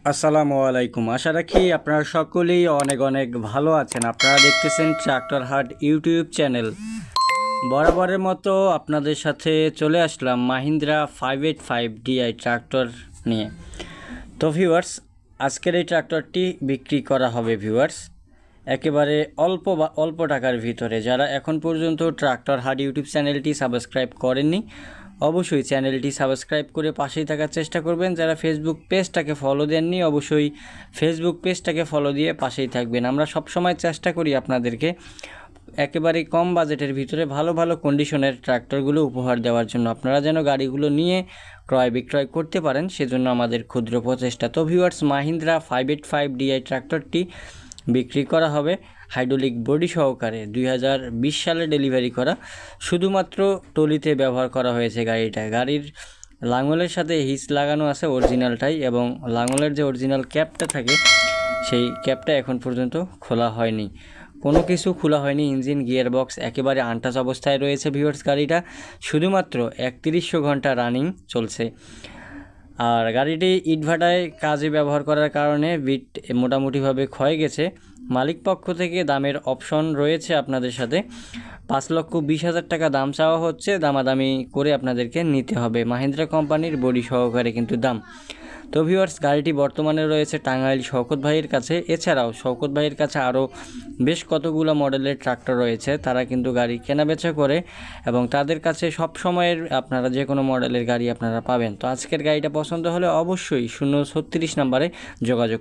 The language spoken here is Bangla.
আসসালামু আলাইকুম। আশা রাখি আপনারা সকলেই অনেক অনেক ভালো আছেন। আপনারা দেখতেছেন ট্রাক্টর হাট ইউটিউব চ্যানেল। বরাবরের মতো আপনাদের সাথে চলে আসলাম মাহিন্দ্রা 585 ডিআই ট্রাক্টর নিয়ে। তো ভিউয়ার্স, আজকের এই ট্রাক্টরটি বিক্রি করা হবে ভিউয়ার্স একেবারে অল্প টাকার ভিতরে। যারা এখন পর্যন্ত ট্রাক্টর হাট ইউটিউব চ্যানেলটি সাবস্ক্রাইব করেননি, অবশ্যই চ্যানেলটি সাবস্ক্রাইব করে পাশেই থাকার চেষ্টা করবেন। যারা ফেসবুক পেজটাকে ফলো দেননি, অবশ্যই ফেসবুক পেজটাকে ফলো দিয়ে পাশেই থাকবেন। আমরা সবসময় চেষ্টা করি আপনাদেরকে একেবারেই কম বাজেটের ভিতরে ভালো ভালো কন্ডিশনের ট্রাক্টরগুলো উপহার দেওয়ার জন্য, আপনারা যেন গাড়িগুলো নিয়ে ক্রয় বিক্রয় করতে পারেন, সেজন্য আমাদের ক্ষুদ্র প্রচেষ্টা। তো ভিউয়ার্স, মাহিন্দ্রা 585 ডিআই ট্রাক্টরটি বিক্রি করা হবে হাইড্রোলিক বডি সহকারে। 2020 সালে ডেলিভারি করা, শুধুমাত্র টলিতে ব্যবহার করা হয়েছে গাড়িটা। গাড়ির লাঙলের সাথে হিস লাগানো আছে অরিজিনালটাই, এবং লাঙলের যে অরিজিনাল ক্যাপটা থাকে সেই ক্যাপটা এখন পর্যন্ত খোলা হয়নি, কোনো কিছু খোলা হয়নি। ইঞ্জিন গিয়ার বক্স একেবারে আনটাচ অবস্থায় রয়েছে ভিউয়ার্স। গাড়িটা শুধুমাত্র 3100 ঘন্টা রানিং চলছে। আর গাড়িটি ইটভাটায় কাজে ব্যবহার করার কারণে বিট মোটামুটিভাবে ক্ষয়ে গেছে। মালিক পক্ষ থেকে দামের অপশন রয়েছে আপনাদের সাথে। 5,20,000 টাকা দাম চাওয়া হচ্ছে, দামাদামি করে আপনাদেরকে নিতে হবে। মাহিন্দ্রা কোম্পানির বডি সহকারে কিন্তু দাম। তো ভিউয়ার্স, গাড়িটি বর্তমানে রয়েছে টাঙ্গাইল শওকত ভাইয়ের কাছে। এছাড়াও শওকত ভাইয়ের কাছে আরও বেশ কতগুলো মডেলের ট্রাক্টর রয়েছে। তারা কিন্তু গাড়ি কেনাবেচা করে, এবং তাদের কাছে সব সময়ের আপনারা যে কোনো মডেলের গাড়ি আপনারা পাবেন। তো আজকের গাড়িটা পছন্দ হলে অবশ্যই 036 নাম্বারে যোগাযোগ